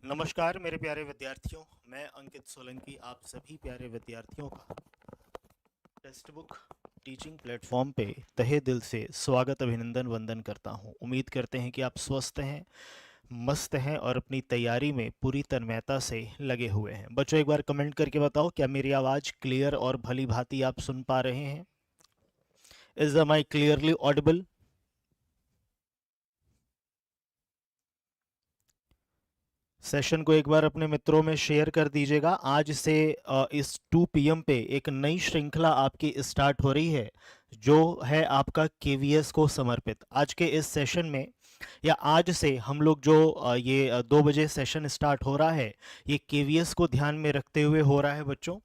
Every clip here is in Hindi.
नमस्कार मेरे प्यारे विद्यार्थियों, मैं अंकित सोलंकी आप सभी प्यारे विद्यार्थियों का टेक्स्ट बुक टीचिंग प्लेटफॉर्म पे तहे दिल से स्वागत अभिनंदन वंदन करता हूं। उम्मीद करते हैं कि आप स्वस्थ हैं, मस्त हैं और अपनी तैयारी में पूरी तन्मयता से लगे हुए हैं। बच्चों, एक बार कमेंट करके बताओ, क्या मेरी आवाज़ क्लियर और भली भांति आप सुन पा रहे हैं? Is the mic clearly audible? Session को एक बार अपने मित्रों में शेयर कर दीजिएगा। आज से इस 2 PM पे एक नई श्रृंखला आपकी स्टार्ट हो रही है जो है आपका केवीएस को समर्पित। आज के इस सेशन में या आज से हम लोग जो ये 2 बजे सेशन स्टार्ट हो रहा है, ये केवीएस को ध्यान में रखते हुए हो रहा है बच्चों।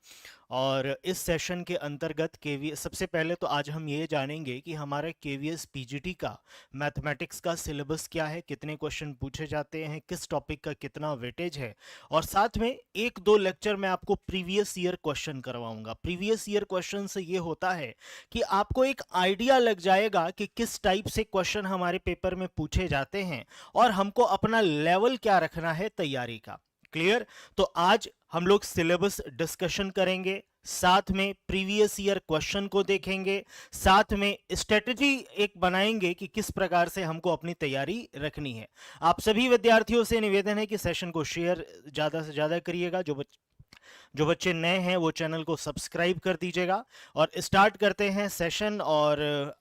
और इस सेशन के अंतर्गत केवीएस, सबसे पहले तो आज हम ये जानेंगे कि हमारे केवीएस पीजीटी का मैथमेटिक्स का सिलेबस क्या है, कितने क्वेश्चन पूछे जाते हैं, किस टॉपिक का कितना वेटेज है, और साथ में 1-2 लेक्चर में आपको प्रीवियस ईयर क्वेश्चन करवाऊंगा। प्रीवियस ईयर क्वेश्चन से ये होता है कि आपको एक आइडिया लग जाएगा कि किस टाइप से क्वेश्चन हमारे पेपर में पूछे जाते हैं और हमको अपना लेवल क्या रखना है तैयारी का। क्लियर? तो आज हम लोग सिलेबस डिस्कशन करेंगे, साथ में प्रीवियस ईयर क्वेश्चन को देखेंगे, साथ में स्ट्रेटजी एक बनाएंगे कि किस प्रकार से हमको अपनी तैयारी रखनी है। आप सभी विद्यार्थियों से निवेदन है कि सेशन को शेयर ज्यादा से ज्यादा करिएगा। जो बच्चे नए हैं वो चैनल को सब्सक्राइब कर दीजिएगा। और स्टार्ट करते हैं सेशन। और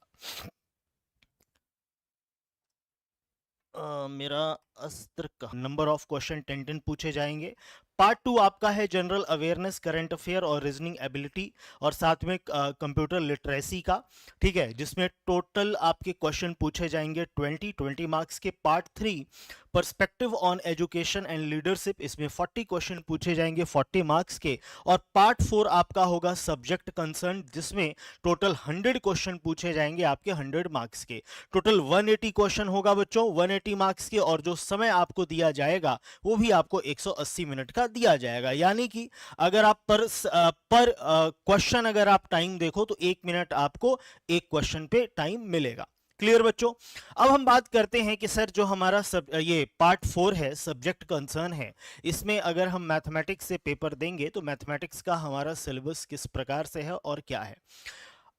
मेरा अस्त्र का नंबर ऑफ क्वेश्चन 10 पूछे जाएंगे। पार्ट 2 आपका है जनरल अवेयरनेस, करंट अफेयर और रीजनिंग एबिलिटी, और साथ में कंप्यूटर लिटरेसी का, ठीक है, जिसमें टोटल आपके क्वेश्चन पूछे जाएंगे 20 मार्क्स के। Part 3 perspective on education and leadership, इसमें 40 क्वेश्चन पूछे जाएंगे 40 मार्क्स के। और पार्ट 4 आपका होगा सब्जेक्ट कंसर्न, जिसमें टोटल 100 क्वेश्चन पूछे जाएंगे आपके 100 मार्क्स के। टोटल 180 क्वेश्चन होगा बच्चों, 180 मार्क्स के, और जो समय आपको दिया जाएगा वो भी आपको 180 मिनट का दिया जाएगा। यानी कि अगर आप पर क्वेश्चन अगर आप टाइम देखो तो 1 मिनट आपको एक क्वेश्चन पे टाइम मिलेगा। क्लियर बच्चों? अब हम बात करते हैं कि सर जो हमारा ये पार्ट 4 है, सब्जेक्ट कंसर्न है, इसमें अगर हम मैथमेटिक्स से पेपर देंगे तो मैथमेटिक्स का हमारा सिलेबस किस प्रकार से है और क्या है।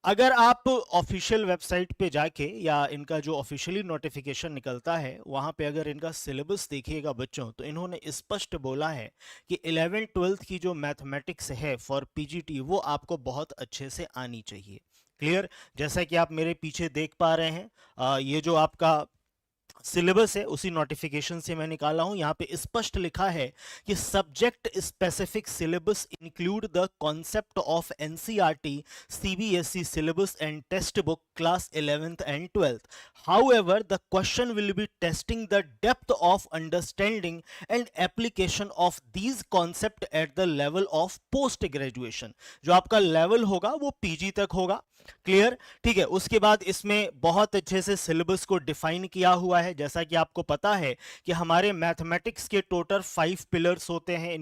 अगर आप ऑफिशियल वेबसाइट पे जाके या इनका जो ऑफिशियली नोटिफिकेशन निकलता है वहां पे अगर इनका सिलेबस देखिएगा बच्चों, तो इन्होंने स्पष्ट बोला है कि 11th-12th की जो मैथमेटिक्स है फॉर पीजीटी वो आपको बहुत अच्छे से आनी चाहिए। क्लियर? जैसा कि आप मेरे पीछे देख पा रहे हैं, ये जो आपका सिलेबस है उसी नोटिफिकेशन से मैं निकाला हूं। यहां पे स्पष्ट लिखा है कि subject specific syllabus include the concept of NCERT, CBSE syllabus and text book class 11th and 12th. However, the question will be testing the depth of understanding and application of these concepts at the level of post graduation. जो आपका लेवल होगा वो पीजी तक होगा। क्लियर? ठीक है। उसके बाद इसमें बहुत अच्छे से सिलेबस को डिफाइन किया हुआ है। जैसा कि आपको पता है कि हमारे मैथमेटिक्स के टोटल 5 पिलर्स होते हैं।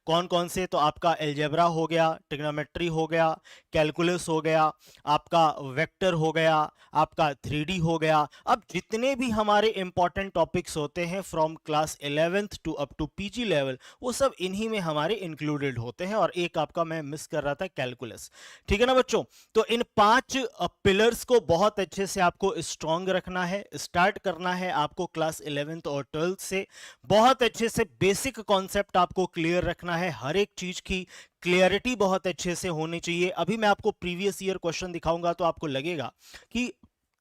कौन कौन से? तो आपका एलजेब्रा हो गया, ट्रिग्नोमेट्री हो गया, कैलकुलस हो गया, आपका वेक्टर हो गया, आपका 3D हो गया। अब जितने भी हमारे इंपॉर्टेंट टॉपिक्स होते हैं from class 11th to up to PG level, वो सब इन्हीं में हमारे इंक्लूडेड होते हैं। और एक आपका मैं मिस कर रहा था, कैलकुलस। ठीक है ना बच्चों? तो इन 5 पिलर्स को बहुत अच्छे से आपको स्ट्रॉन्ग रखना है। स्टार्ट करना है आपको क्लास 11th और 12th से। बहुत अच्छे से बेसिक कॉन्सेप्ट आपको क्लियर रखना है। हर एक चीज की क्लियरिटी बहुत अच्छे से होनी चाहिए। अभी मैं आपको प्रीवियस ईयर क्वेश्चन दिखाऊंगा तो आपको लगेगा कि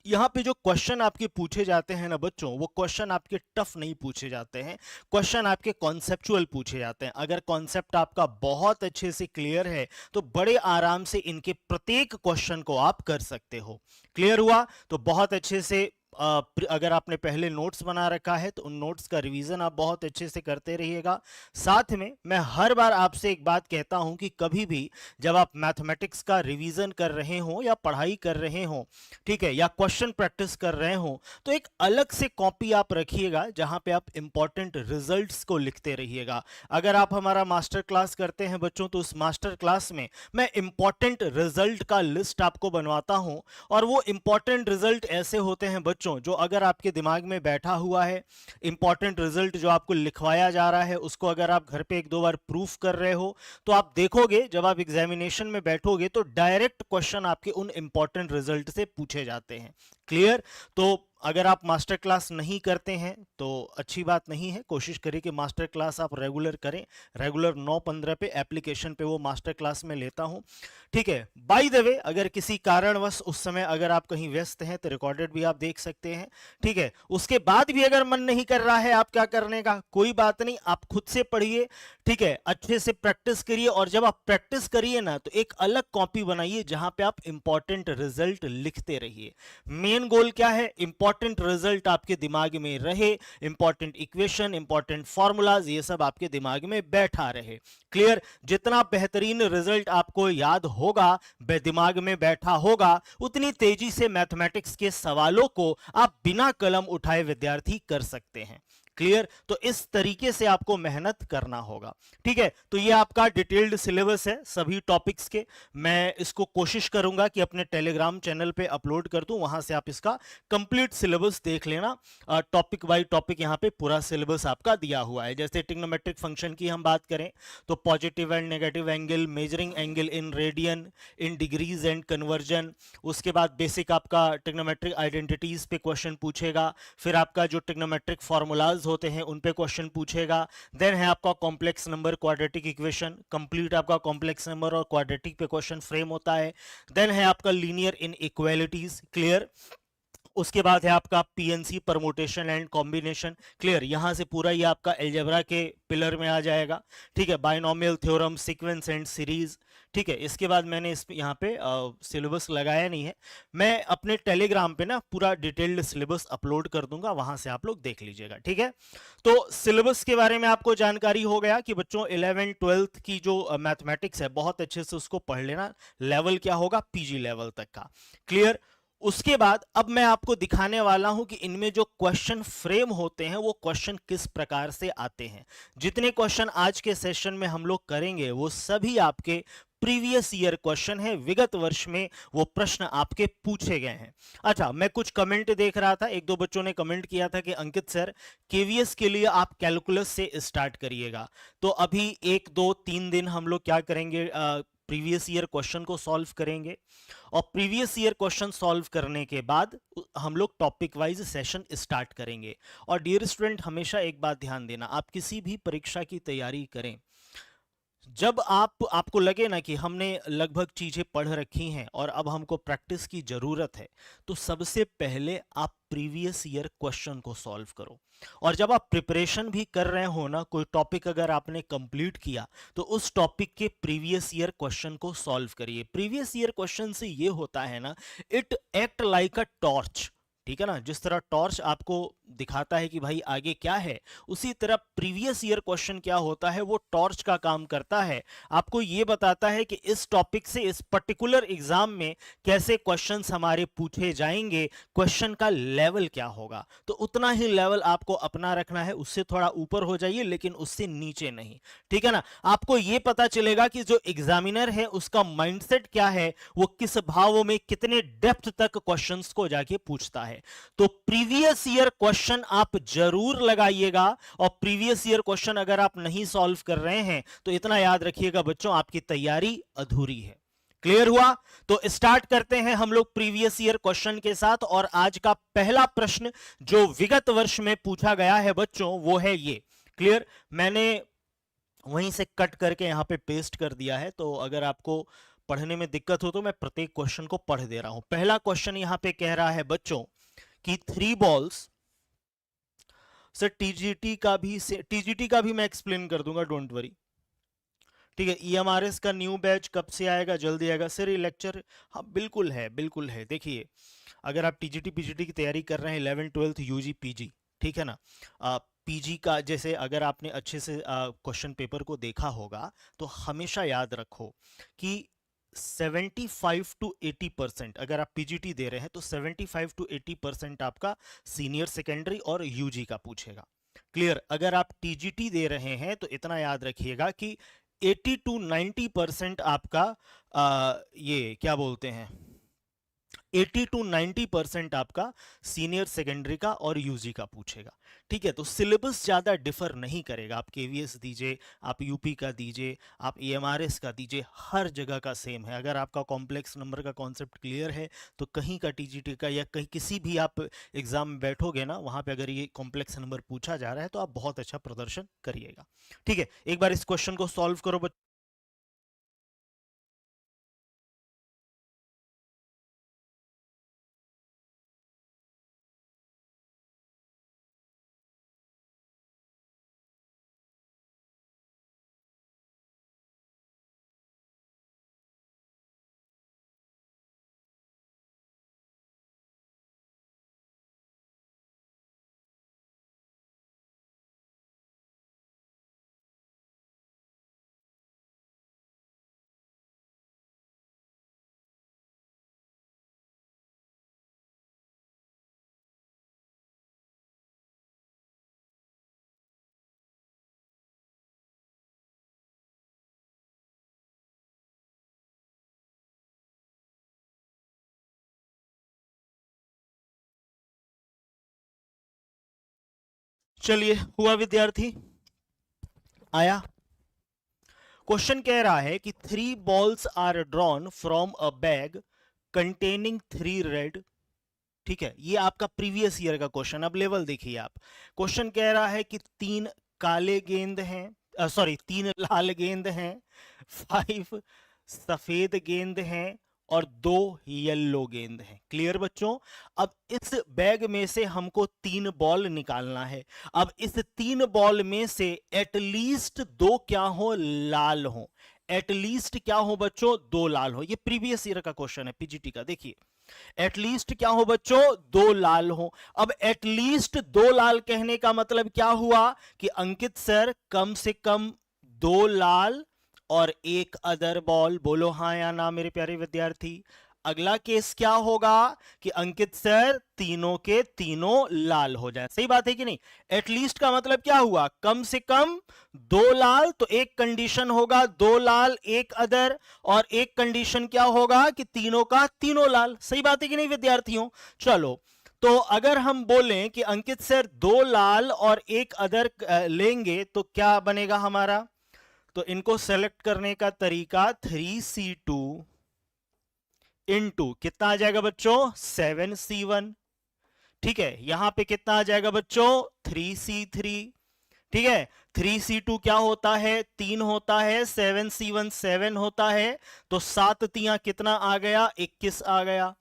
यहाँ पे जो क्वेश्चन आपके पूछे जाते हैं ना बच्चों, वो क्वेश्चन आपके टफ नहीं पूछे जाते हैं, क्वेश्चन आपके कॉन्सेप्चुअल पूछे जाते हैं। अगर कॉन्सेप्ट आपका बहुत अच्छे से क्लियर है तो बड़े आराम से इनके प्रत्येक क्वेश्चन को आप कर सकते हो। क्लियर हुआ? तो बहुत अच्छे से अगर आपने पहले नोट्स बना रखा है तो उन नोट्स का रिवीजन आप बहुत अच्छे से करते रहिएगा। साथ में मैं हर बार आपसे एक बात कहता हूं कि कभी भी जब आप मैथमेटिक्स का रिवीजन कर रहे हो या पढ़ाई कर रहे हो, ठीक है, या क्वेश्चन प्रैक्टिस कर रहे हो, तो एक अलग से कॉपी आप रखिएगा जहां पे आप इंपॉर्टेंट रिजल्ट्स को लिखते रहिएगा। अगर आप हमारा मास्टर क्लास करते हैं बच्चों, तो उस मास्टर क्लास में मैं इंपॉर्टेंट रिजल्ट का लिस्ट आपको बनवाता हूं, और वो इंपॉर्टेंट रिजल्ट ऐसे होते हैं बच्चों बच्चों, जो अगर आपके दिमाग में बैठा हुआ है, इंपॉर्टेंट रिजल्ट जो आपको लिखवाया जा रहा है उसको अगर आप घर पे एक दो बार प्रूफ कर रहे हो, तो आप देखोगे जब आप एग्जामिनेशन में बैठोगे तो डायरेक्ट क्वेश्चन आपके उन इंपॉर्टेंट रिजल्ट से पूछे जाते हैं। क्लियर? तो अगर आप मास्टर क्लास नहीं करते हैं तो अच्छी बात नहीं है, कोशिश करिए कि मास्टर क्लास आप रेगुलर करें। रेगुलर 9-15 पे एप्लीकेशन पे वो मास्टर क्लास में लेता हूं, ठीक है। बाय द वे, अगर किसी कारणवश उस समय अगर आप कहीं व्यस्त हैं तो रिकॉर्डेड भी आप देख सकते हैं, ठीक है। उसके बाद भी अगर मन नहीं कर रहा है आप क्या करने का, कोई बात नहीं, आप खुद से पढ़िए, ठीक है, अच्छे से प्रैक्टिस करिए। और जब आप प्रैक्टिस करिए ना तो एक अलग कॉपी बनाइए जहां पे आप इंपॉर्टेंट रिजल्ट लिखते रहिए। मेन गोल क्या है? इंपॉर्टेंट रिजल्ट आपके दिमाग में रहे, इंपॉर्टेंट इक्वेशन, इंपॉर्टेंट फॉर्मूलाज, ये सब आपके दिमाग में बैठा रहे। क्लियर? जितना बेहतरीन रिजल्ट आपको याद होगा, दिमाग में बैठा होगा, उतनी तेजी से मैथमेटिक्स के सवालों को आप बिना कलम उठाए विद्यार्थी कर सकते हैं। क्लियर? तो इस तरीके से आपको मेहनत करना होगा, ठीक है। तो ये आपका डिटेल्ड सिलेबस है सभी टॉपिक्स के। मैं इसको कोशिश करूंगा कि अपने टेलीग्राम चैनल पे अपलोड कर दूं, वहां से आप इसका कंप्लीट सिलेबस देख लेना। टॉपिक बाय टॉपिक यहाँ पे पूरा सिलेबस आपका दिया हुआ है। जैसे ट्रिग्नोमेट्रिक फंक्शन की हम बात करें तो positive and negative angle, measuring angle in radian, in degrees and conversion. उसके बाद बेसिक आपका ट्रिग्नोमेट्रिक आइडेंटिटीज पे क्वेश्चन पूछेगा। फिर आपका जो ट्रिग्नोमेट्रिक फॉर्मूलाज होते हैं उन पे क्वेश्चन पूछेगा। देन है आपका complex number, quadratic equation, complete आपका कॉम्प्लेक्स नंबर और क्वाड्रेटिक पे क्वेश्चन फ्रेम होता है। देन है आपका लीनियर इनइक्वालिटीज। क्लियर? उसके बाद है आपका PNC, permutation and combination. Clear? यहां से पूरा ये आपका अलजेब्रा के पिलर में आ जाएगा, ठीक है। Binomial theorem, sequence and series, ठीक है। इसके बाद मैंने इस यहाँ पे सिलेबस लगाया नहीं है, मैं अपने टेलीग्राम पे ना पूरा डिटेल्ड सिलेबस अपलोड कर दूंगा, वहां से आप लोग देख लीजिएगा, ठीक है। तो सिलेबस के बारे में आपको जानकारी हो गया कि बच्चों 11th-12th की जो मैथमेटिक्स है बहुत अच्छे से उसको पढ़ लेना। लेवल क्या होगा? पीजी लेवल तक का। क्लियर? उसके बाद अब मैं आपको दिखाने वाला हूं कि इनमें जो क्वेश्चन फ्रेम होते हैं वो क्वेश्चन किस प्रकार से आते हैं। जितने क्वेश्चन आज के सेशन में हम लोग करेंगे वो सभी आपके प्रीवियस ईयर क्वेश्चन है, विगत वर्ष में वो प्रश्न आपके पूछे गए हैं। अच्छा, मैं कुछ कमेंट देख रहा था, एक दो बच्चों ने कमेंट किया था कि अंकित सर केवीएस के लिए आप कैलकुलस से स्टार्ट करिएगा। तो अभी 1-2-3 दिन हम लोग क्या करेंगे, प्रीवियस ईयर क्वेश्चन को सॉल्व करेंगे और प्रीवियस ईयर क्वेश्चन सॉल्व करने के बाद हम लोग टॉपिक वाइज सेशन स्टार्ट करेंगे। और डियर स्टूडेंट, हमेशा एक बात ध्यान देना, आप किसी भी परीक्षा की तैयारी करें, जब आपको लगे ना कि हमने लगभग चीजें पढ़ रखी हैं और अब हमको प्रैक्टिस की जरूरत है, तो सबसे पहले आप प्रीवियस ईयर क्वेश्चन को सॉल्व करो। और जब आप प्रिपरेशन भी कर रहे हो ना, कोई टॉपिक अगर आपने कंप्लीट किया तो उस टॉपिक के प्रीवियस ईयर क्वेश्चन को सॉल्व करिए। प्रीवियस ईयर क्वेश्चन से ये होता है ना, it act like a torch, ठीक है ना। जिस तरह टॉर्च आपको दिखाता है कि भाई आगे क्या है, उसी तरह प्रीवियस ईयर क्वेश्चन क्या होता है, वो टॉर्च का काम करता है। आपको ये बताता है कि इस टॉपिक से इस पर्टिकुलर एग्जाम में कैसे क्वेश्चंस हमारे पूछे जाएंगे, क्वेश्चन का लेवल क्या होगा। तो उतना ही लेवल आपको अपना रखना है, उससे थोड़ा ऊपर हो जाइए लेकिन उससे नीचे नहीं, ठीक है ना। आपको ये पता चलेगा कि जो एग्जामिनर है उसका माइंडसेट क्या है, वो किस भाव में कितने डेप्थ तक क्वेश्चंस को जाके पूछता है। तो प्रीवियस ईयर क्वेश्चन आप जरूर लगाइएगा। और प्रीवियस ईयर क्वेश्चन अगर आप नहीं सॉल्व कर रहे हैं तो इतना याद रखिएगा बच्चों, आपकी तैयारी अधूरी है। क्लियर हुआ? तो स्टार्ट करते हैं हम लोग प्रीवियस ईयर क्वेश्चन के साथ। और आज का पहला प्रश्न जो विगत वर्ष में पूछा गया है बच्चों, वो है ये। क्लियर? मैंने वहीं से कट करके यहां पे पेस्ट कर दिया है, तो अगर आपको पढ़ने में दिक्कत हो तो मैं प्रत्येक क्वेश्चन को पढ़ दे रहा हूं। पहला क्वेश्चन यहां पे कह रहा है बच्चों कि 3 बॉल्स, सर टीजीटी का भी मैं एक्सप्लेन कर दूंगा, डोंट वरी, ठीक है। ईएमआरएस का न्यू बैच कब से आएगा? जल्दी आएगा सर ये लेक्चर। हाँ बिल्कुल है, बिल्कुल है। देखिए, अगर आप टीजीटी पीजीटी की तैयारी कर रहे हैं 11th-12th यूजी पीजी, ठीक है ना, पीजी का जैसे अगर आपने अच्छे से क्वेश्चन पेपर को देखा होगा तो हमेशा याद रखो कि 75-80%, अगर आप पीजीटी दे रहे हैं तो 75-80% आपका सीनियर सेकेंडरी और यूजी का पूछेगा। क्लियर? अगर आप टीजीटी दे रहे हैं तो इतना याद रखिएगा कि 80-90% आपका ये क्या बोलते हैं, 80 to 90% आपका सीनियर सेकेंडरी का और यूजी का पूछेगा। ठीक है, तो सिलेबस ज़्यादा डिफर नहीं करेगा। आप केवीएस दीजिए, आप यूपी का दीजिए, आप ईएमआरएस का दीजिए, हर जगह का सेम है। अगर आपका कॉम्प्लेक्स नंबर का कॉन्सेप्ट क्लियर है तो कहीं का टीजीटी का या कहीं किसी भी आप एग्जाम में बैठोगे ना, वहां पे अगर ये कॉम्प्लेक्स नंबर पूछा जा रहा है तो आप बहुत अच्छा प्रदर्शन करिएगा। ठीक है, एक बार इस क्वेश्चन को सॉल्व करो बच्चों। चलिए, हुआ विद्यार्थी, आया। क्वेश्चन कह रहा है कि 3 balls are drawn from a bag containing 3 red. ठीक है, ये आपका प्रीवियस ईयर का क्वेश्चन। अब लेवल देखिए आप। क्वेश्चन कह रहा है कि 3 काले गेंद हैं, सॉरी 3 लाल गेंद हैं, 5 सफेद गेंद हैं और 2 येलो गेंद हैं। क्लियर बच्चों? अब इस बैग में से हमको 3 बॉल निकालना है। अब इस 3 बॉल में से एटलीस्ट 2 क्या हो, लाल हो। एटलीस्ट क्या हो बच्चों, 2 लाल हो। ये प्रीवियस ईयर का क्वेश्चन है पीजीटी का। देखिए, एटलीस्ट क्या हो बच्चों, 2 लाल हो। अब एटलीस्ट 2 लाल कहने का मतलब क्या हुआ कि अंकित सर कम से कम 2 लाल और 1 अदर बॉल। बोलो हां या ना मेरे प्यारे विद्यार्थी। अगला केस क्या होगा कि अंकित सर तीनों के तीनों लाल हो जाए। सही बात है कि नहीं? एटलीस्ट का मतलब क्या हुआ, कम से कम 2 लाल। तो एक कंडीशन होगा 2 लाल 1 अदर, और एक कंडीशन क्या होगा कि तीनों का तीनों लाल। सही बात है कि नहीं विद्यार्थियों? चलो, तो अगर हम बोलें कि अंकित सर 2 लाल और 1 अदर लेंगे तो क्या बनेगा हमारा? तो इनको सेलेक्ट करने का तरीका 3C2 इंटू कितना आ जाएगा बच्चों, 7C1। ठीक है, यहां पे कितना आ जाएगा बच्चों, 3C3। ठीक है, 3C2 क्या होता है, 3 होता है, 7C1 7 होता है। तो 7 तियां कितना आ गया, 21 आ गया।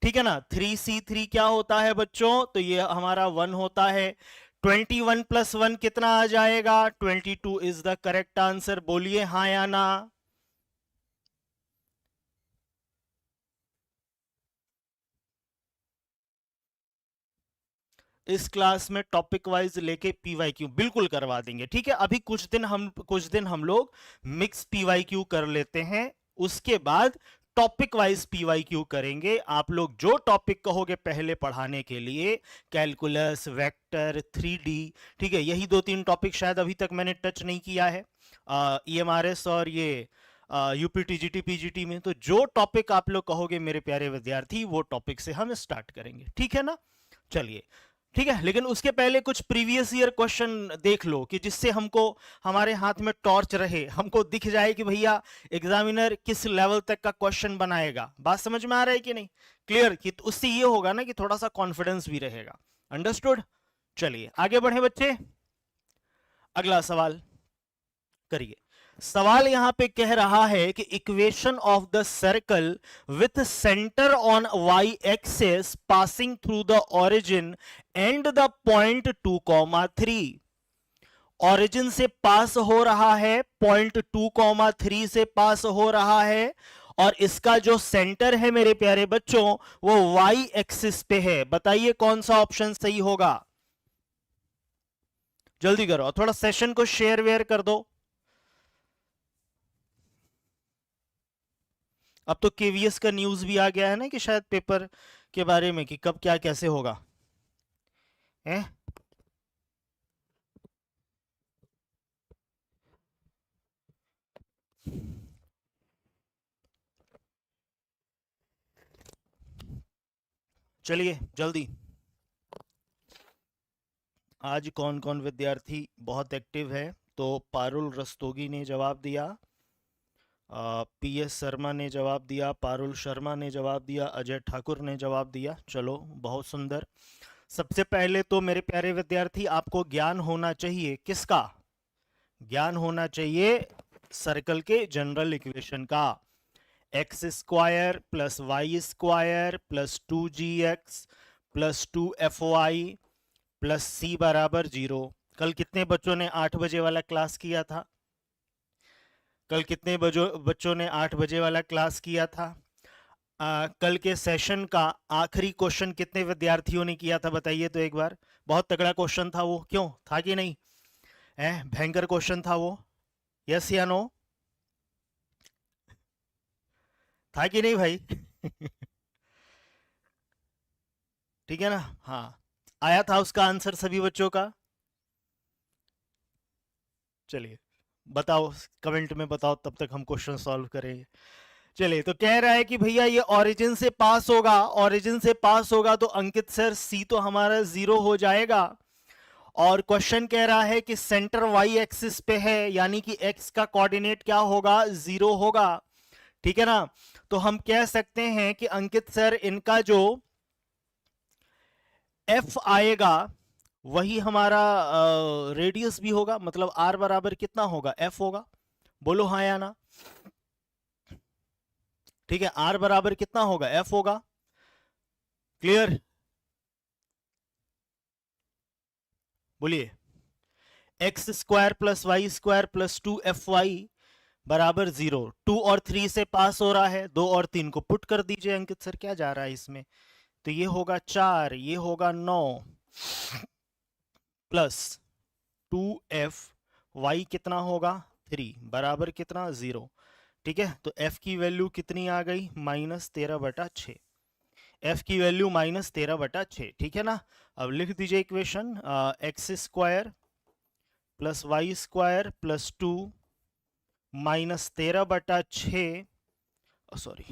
ठीक है ना? 3C3 क्या होता है बच्चों, तो ये हमारा 1 होता है। 21 प्लस 1 कितना आ जाएगा, 22 इज द करेक्ट आंसर। बोलिए हाँ या ना। इस क्लास में टॉपिक वाइज लेके पीवाईक्यू बिल्कुल करवा देंगे। ठीक है, अभी कुछ दिन हम लोग मिक्स पीवाईक्यू कर लेते हैं, उसके बाद टॉपिक वाइज पीवाईक्यू करेंगे। आप लोग जो टॉपिक कहोगे पहले पढ़ाने के लिए, कैलकुलस, वेक्टर, 3D, ठीक है, यही 2-3 टॉपिक शायद अभी तक मैंने टच नहीं किया है ईएमआरएस और ये यूपी टीजीटी पीजीटी में। तो जो टॉपिक आप लोग कहोगे मेरे प्यारे विद्यार्थी, वो टॉपिक से हम स्टार्ट करेंगे। ठीक है ना? चलिए, ठीक है, लेकिन उसके पहले कुछ प्रीवियस ईयर क्वेश्चन देख लो कि जिससे हमको हमारे हाथ में टॉर्च रहे, हमको दिख जाए कि भैया एग्जामिनर किस लेवल तक का क्वेश्चन बनाएगा। बात समझ में आ रहा है कि नहीं? क्लियर? कि तो उससे ये होगा ना कि थोड़ा सा कॉन्फिडेंस भी रहेगा। अंडरस्टूड? चलिए आगे बढ़े बच्चे, अगला सवाल करिए। सवाल यहां पे कह रहा है कि equation of the circle with centre on Y axis passing through the origin and the point 2,3। Origin से पास हो रहा है, पॉइंट 2,3 से पास हो रहा है, और इसका जो सेंटर है मेरे प्यारे बच्चों वो वाई एक्सिस पे है। बताइए कौन सा ऑप्शन सही होगा? जल्दी करो, थोड़ा सेशन को शेयर वेयर कर दो। अब तो केवीएस का न्यूज भी आ गया है ना कि शायद पेपर के बारे में कि कब क्या कैसे होगा है। चलिए जल्दी, आज कौन कौन विद्यार्थी बहुत एक्टिव है? तो पारुल रस्तोगी ने जवाब दिया, पी एस शर्मा ने जवाब दिया, पारुल शर्मा ने जवाब दिया, अजय ठाकुर ने जवाब दिया। चलो बहुत सुंदर। सबसे पहले तो मेरे प्यारे विद्यार्थी आपको ज्ञान होना चाहिए किसका? ज्ञान होना चाहिए सर्कल के जनरल इक्वेशन का। X square plus Y square plus 2gx plus 2fy plus C बराबर 0। कल कितने बच्चों ने 8 बजे वाला क्लास किया था? कल कितने बच्चों ने 8 बजे वाला क्लास किया था? कल के सेशन का आखिरी क्वेश्चन कितने विद्यार्थियों ने किया था बताइए तो एक बार। बहुत तगड़ा क्वेश्चन था वो, क्यों था कि नहीं? भयंकर क्वेश्चन था वो, यस या नो? था कि नहीं भाई? ठीक है ना? हाँ, आया था उसका आंसर सभी बच्चों का? चलिए बताओ, कमेंट में बताओ, तब तक हम क्वेश्चन सॉल्व करेंगे। चलिए, तो कह रहा है कि भैया ये ओरिजिन से पास होगा, ओरिजिन से पास होगा तो अंकित सर सी तो हमारा 0 हो जाएगा। और क्वेश्चन कह रहा है कि सेंटर वाई एक्सिस पे है, यानी कि एक्स का कोऑर्डिनेट क्या होगा? 0 होगा। ठीक है ना? तो हम कह सकते हैं कि अंकित सर इनका जो एफ आएगा वही हमारा रेडियस भी होगा, मतलब आर बराबर कितना होगा? एफ होगा। बोलो हाँ या ना? ठीक है, आर बराबर कितना होगा? एफ होगा। क्लियर? बोलिए। X square plus Y square plus 2fy बराबर 0। 2 और 3 से पास हो रहा है, 2 और 3 को पुट कर दीजिए। अंकित सर क्या जा रहा है इसमें? तो ये होगा 4, ये होगा 9 प्लस 2f, y कितना होगा? 3 बराबर कितना? 0। ठीक है, तो f की वैल्यू कितनी आ गई? -13/6। f की वैल्यू -13/6। ठीक है ना? अब लिख दीजिए equation, X square plus Y square plus 2 -13/6, sorry,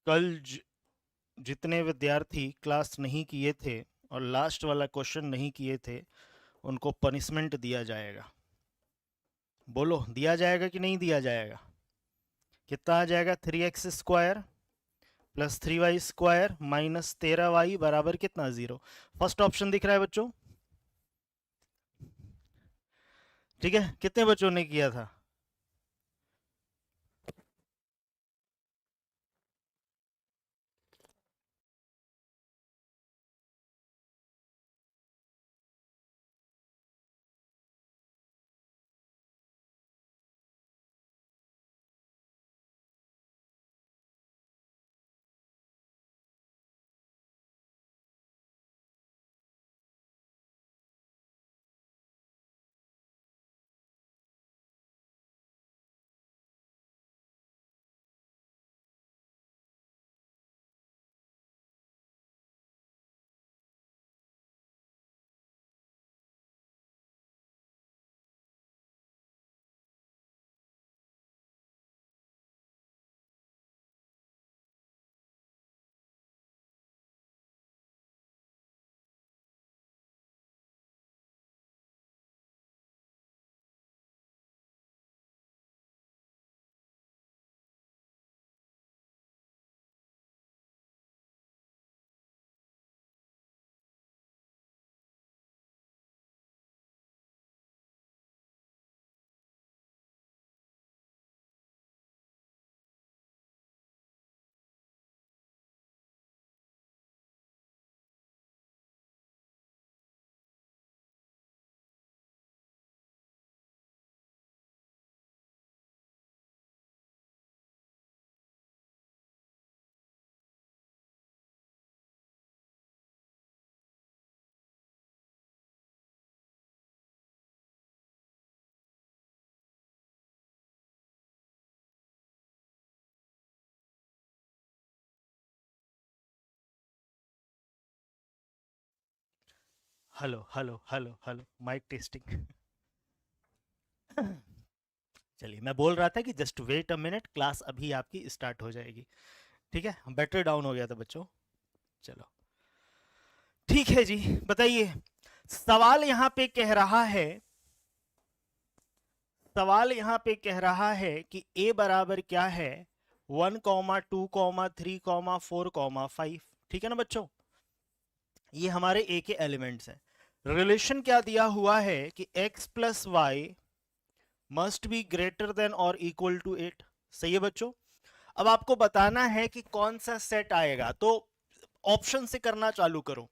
कल जितने विद्यार्थी क्लास नहीं किए थे और लास्ट वाला क्वेश्चन नहीं किए थे उनको पनिशमेंट दिया जाएगा। बोलो दिया जाएगा कि नहीं दिया जाएगा? कितना आ जाएगा? 3x² plus 3y² minus 13y बराबर कितना? 0। फर्स्ट ऑप्शन दिख रहा है बच्चों? ठीक है, कितने बच्चों ने किया था? Hello hello hello hello, mic testing. चलिए, मैं बोल रहा था कि just wait a minute, class अभी आपकी स्टार्ट हो जाएगी। ठीक है, बैटरी डाउन हो गया था बच्चों। चलो ठीक है जी, बताइए सवाल यहां पे कह रहा है, सवाल यहां पे कह रहा है कि a बराबर क्या है 1,2,3,4,5। ठीक है ना बच्चों, ये हमारे a के एलिमेंट्स हैं। रिलेशन क्या दिया हुआ है कि x plus Y must be greater than और इक्वल टू 8। सही है बच्चों। अब आपको बताना है कि कौन सा सेट आएगा, तो ऑप्शन से करना चालू करो।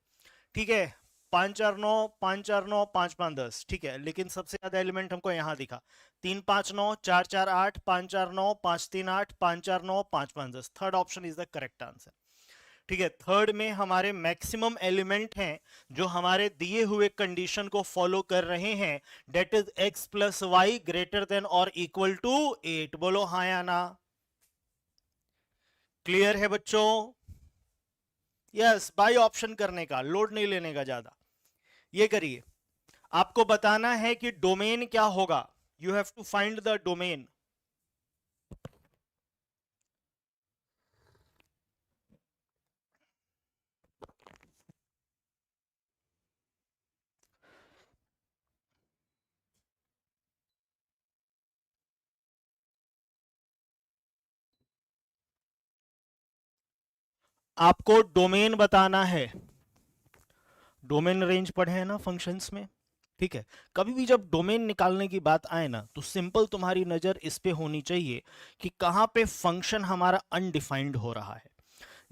ठीक है, 5 4 9, 5 4 9, 5 5 10। ठीक है, लेकिन सबसे ज्यादा एलिमेंट हमको यहां दिखा 3 5 9, 4 4 8, 5 4 9, 5 3 8, 5 4 9, 5 5 10। Third option is the correct answer. ठीक है, थर्ड में हमारे मैक्सिमम एलिमेंट हैं जो हमारे दिए हुए कंडीशन को फॉलो कर रहे हैं, that is x plus Y greater than और इक्वल टू 8। बोलो हाँ या ना। क्लियर है बच्चों? यस, बाई ऑप्शन करने का, लोड नहीं लेने का ज्यादा। ये करिए, आपको बताना है कि डोमेन क्या होगा। You have to find the domain. आपको डोमेन बताना है। डोमेन रेंज पढ़े हैं ना फंक्शंस में। ठीक है, कभी भी जब डोमेन निकालने की बात आए ना, तो सिंपल तुम्हारी नजर इस पे होनी चाहिए कि कहां पे फंक्शन हमारा अनडिफाइंड हो रहा है।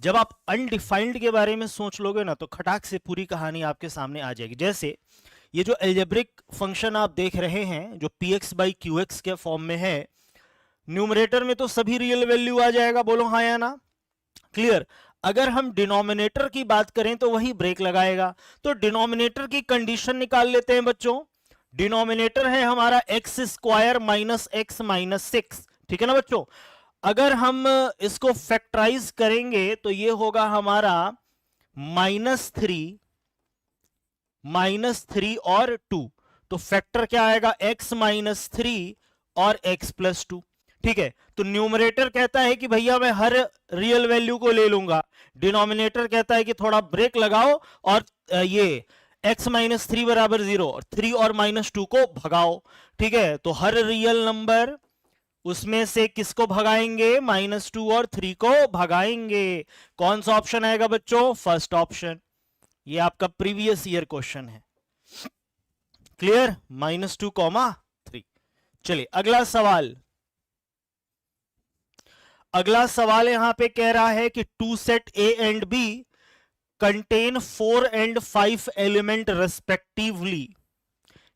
जब आप अनडिफाइंड के बारे में सोच लोगे ना, तो खटाक से पूरी कहानी आपके सामने आ जाएगी। जैसे ये जो एल्जेब्रिक फंक्शन आप देख रहे हैं जो P x by Q x के फॉर्म में है, न्यूमरेटर में तो सभी रियल वैल्यू आ जाएगा। बोलो हाँ या ना। क्लियर। अगर हम डिनोमिनेटर की बात करें तो वही ब्रेक लगाएगा। तो डिनोमिनेटर की कंडीशन निकाल लेते हैं बच्चों। डिनोमिनेटर है हमारा x square minus X minus 6। ठीक है ना बच्चों। अगर हम इसको फैक्टराइज करेंगे तो ये होगा हमारा -3 और 2। तो फैक्टर क्या आएगा, x -3 और x प्लस 2। ठीक है, तो न्यूमरेटर कहता है कि भैया मैं हर रियल वैल्यू को ले लूंगा, डिनोमिनेटर कहता है कि थोड़ा ब्रेक लगाओ और ये x -3 बराबर 0 और 3 और -2 को भगाओ। ठीक है, तो हर रियल नंबर उसमें से किसको भगाएंगे, -2 और 3 को भगाएंगे। कौन सा ऑप्शन आएगा बच्चों, फर्स्ट ऑप्शन। ये आपका प्रीवियस ईयर क्वेश्चन है। क्लियर, -2, 3। चलिए अगला सवाल। अगला सवाल यहां पे कह रहा है कि two set A and B contain 4 and 5 element respectively.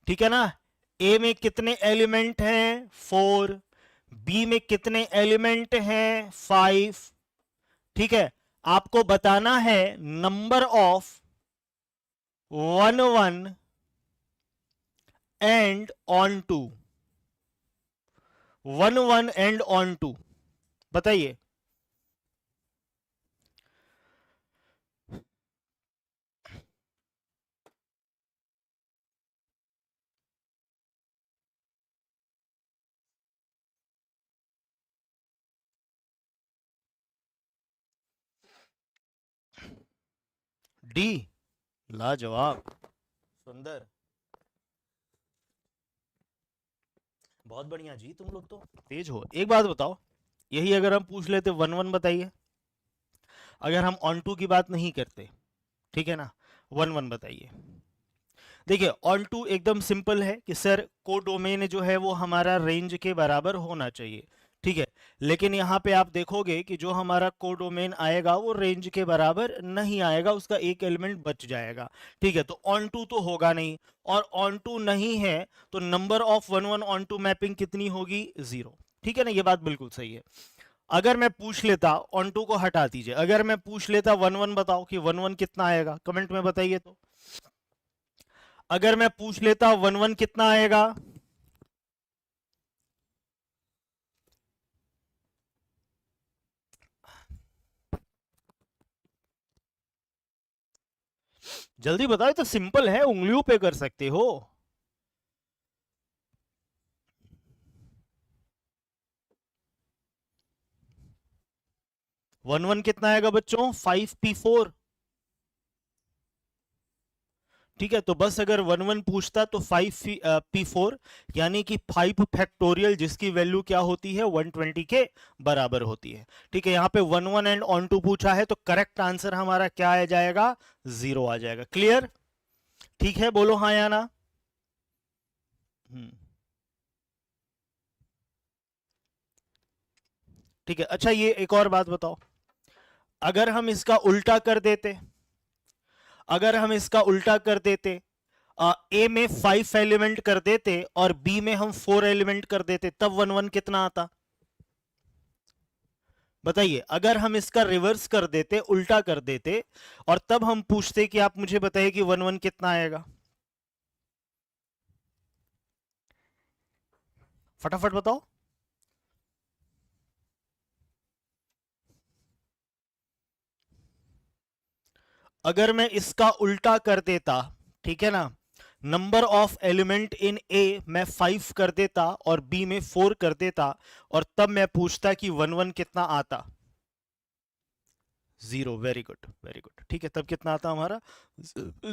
ठीक है ना, ए में कितने एलिमेंट हैं 4, बी में कितने एलिमेंट हैं 5। ठीक है, आपको बताना है number of 1 1 and onto, 1 1 and onto. बताइए। डी, लाजवाब, सुंदर, बहुत बढ़िया जी, तुम लोग तो तेज हो। एक बात बताओ, यही अगर हम पूछ लेते 1 1 बताइए, अगर हम ऑन टू की बात नहीं करते, ठीक है ना, 1 1 बताइए। देखिए ऑन टू एकदम सिंपल है कि सर कोडोमेन जो है वो हमारा रेंज के बराबर होना चाहिए। ठीक है, लेकिन यहाँ पे आप देखोगे कि जो हमारा कोडोमेन आएगा वो रेंज के बराबर नहीं आएगा, उसका एक एलिमेंट बच जाएगा। ठीक है, तो ऑन टू तो होगा नहीं, और ऑन टू नहीं है तो number of 1 1 onto mapping कितनी होगी, 0। ठीक है ना, ये बात बिल्कुल सही है। अगर मैं पूछ लेता, ऑन टू को हटा दीजिए, अगर मैं पूछ लेता 1 1 बताओ कि 1 1 कितना आएगा, कमेंट में बताइए। तो अगर मैं पूछ लेता 1 1 कितना आएगा, जल्दी बताओ, तो सिंपल है, उंगलियों पे कर सकते हो। वन वन कितना आएगा बच्चों? 5p4। ठीक है, तो बस अगर वन वन पूछता तो 5p4 यानी कि 5 फैक्टोरियल, जिसकी वैल्यू क्या होती है? 120 के बराबर होती है। ठीक है, यहाँ पे one one and onto पूछा है, तो करेक्ट आंसर हमारा क्या आ जाएगा? 0 आ जाएगा। क्लियर? ठीक है, बोलो हाँ या ना। हम्म, ठीक है। अच्छा, ये एक और बात बताओ, अगर हम इसका उल्टा कर देते, अगर हम इसका उल्टा कर देते, ए में 5 एलिमेंट कर देते और बी में हम 4 एलिमेंट कर देते, तब वन वन कितना आता? बताइए, अगर हम इसका रिवर्स कर देते, उल्टा कर देते, और तब हम पूछते कि आप मुझे बताइए कि वन वन कितना आएगा? फटाफट बताओ। अगर मैं इसका उल्टा कर देता, ठीक है ना, नंबर ऑफ एलिमेंट इन ए मैं 5 कर देता और बी में 4 कर देता, और तब मैं पूछता कि वन वन कितना आता? 0। Very good, very good. ठीक है, तब कितना आता हमारा?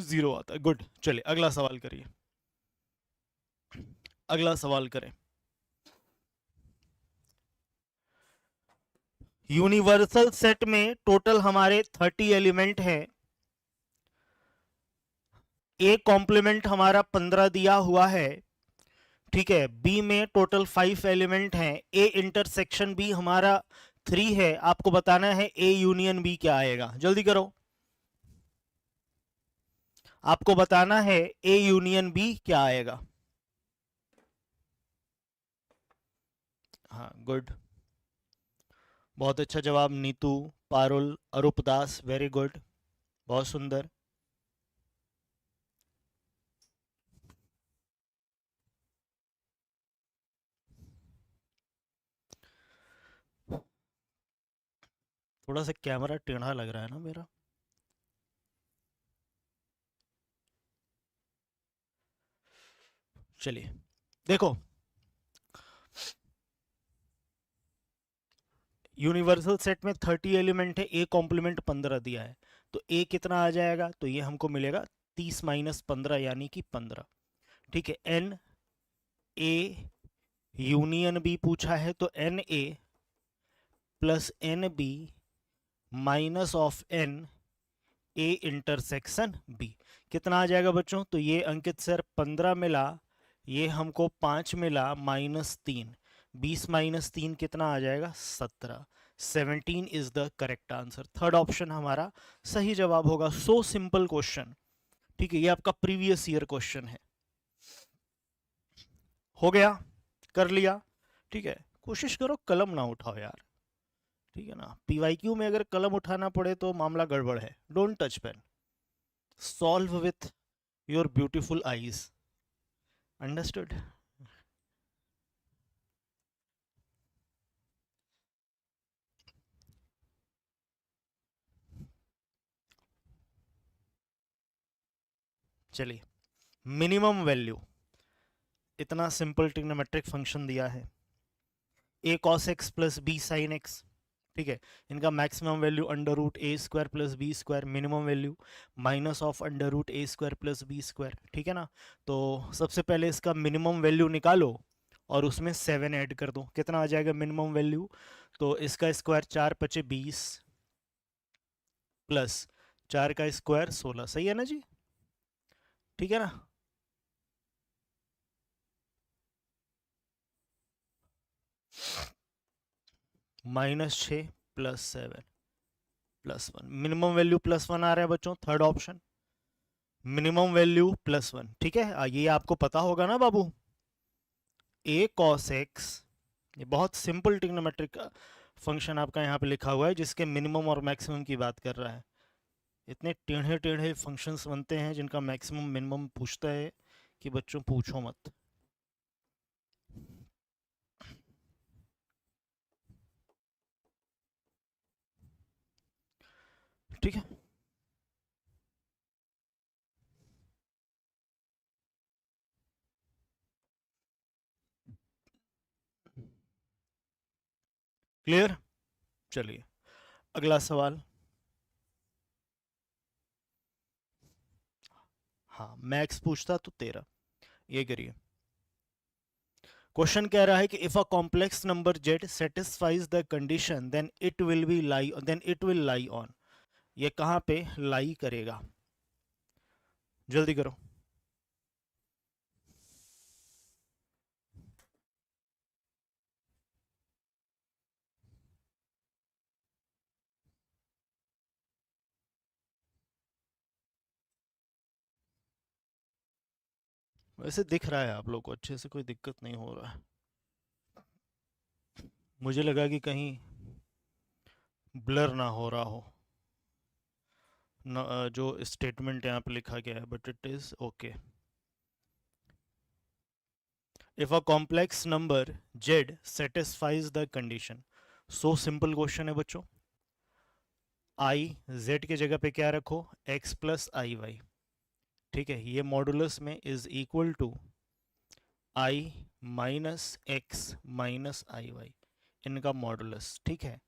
0 आता। गुड। चलिए अगला सवाल करिए, अगला सवाल करें। यूनिवर्सल सेट में टोटल हमारे 30 एलिमेंट हैं। ए कॉम्प्लीमेंट हमारा 15 दिया हुआ है। ठीक है, बी में टोटल 5 एलिमेंट हैं। ए इंटरसेक्शन बी हमारा 3 है। आपको बताना है ए यूनियन बी क्या आएगा, जल्दी करो। आपको बताना है ए यूनियन बी क्या आएगा। हाँ, गुड। बहुत अच्छा जवाब नीतू, पारुल, अरूपदास, वेरी गुड, बहुत सुंदर। थोड़ा सा कैमरा टेढ़ा लग रहा है ना मेरा। चलिए देखो, यूनिवर्सल सेट में 30 एलिमेंट है, ए कॉम्प्लीमेंट 15 दिया है, तो ए कितना आ जाएगा? तो ये हमको मिलेगा 30 माइनस 15 यानी कि 15। ठीक है, एन ए यूनियन बी पूछा है, तो N A plus N B minus of N A intersection B कितना आ जाएगा बच्चों? तो ये अंकित सर 15 मिला, ये हमको 5 मिला, -3, 20 माइनस 3 कितना आ जाएगा? 17। 17 is the correct answer. Third option हमारा सही जवाब होगा। So simple question. ठीक है, ये आपका प्रीवियस ईयर क्वेश्चन है। हो गया, कर लिया। ठीक है, कोशिश करो कलम ना उठाओ यार। ठीक है ना, पीवाईक्यू में अगर कलम उठाना पड़े तो मामला गड़बड़ है। Don't touch pen, solve with your beautiful eyes. Understood? चलिए, मिनिमम वैल्यू, इतना सिंपल ट्रिग्नोमेट्रिक फंक्शन दिया है, A cos X plus B sine X. ठीक है, इनका maximum value under root A square plus B square, minimum value minus of under root A square plus B square. ठीक है ना, तो सबसे पहले इसका मिनिमम वैल्यू निकालो और उसमें 7 ऐड कर दो, कितना आ जाएगा मिनिमम वैल्यू? तो इसका स्क्वायर 4 पचे 20 प्लस 4 का स्क्वायर 16, सही है ना जी? ठीक है ना? -6 प्लस 7 +1, मिनिमम वैल्यू +1 आ रहा है बच्चों, थर्ड ऑप्शन, मिनिमम वैल्यू +1। ठीक है, ये आपको पता होगा ना बाबू, ए कॉस एक्स, ये बहुत सिंपल ट्रिग्नोमेट्रिक फंक्शन आपका यहाँ पे लिखा हुआ है, जिसके मिनिमम और मैक्सिमम की बात कर रहा है। इतने टेढ़े टेढ़े फंक्शंस बनते हैं जिनका मैक्सिमम मिनिमम पूछता है कि बच्चों पूछो मत। ठीक है, क्लियर? चलिए, अगला सवाल। हाँ, मैक्स पूछता तो 13। ये करिए। क्वेश्चन कह रहा है कि if a complex number z satisfies the condition then it will lie on. ये कहाँ पे लाई करेगा? जल्दी करो। वैसे दिख रहा है आप लोग को अच्छे से, कोई दिक्कत नहीं हो रहा है। मुझे लगा कि कहीं ब्लर ना हो रहा हो न, जो स्टेटमेंट यहाँ पे लिखा गया है, but it is okay. If a complex number z satisfies the condition. So simple question है बच्चों। i z की जगह पे क्या रखो? x plus I Y. ठीक है, ये मॉडुलस में is equal to i minus X minus I Y, इनका मॉडुलस। ठीक है,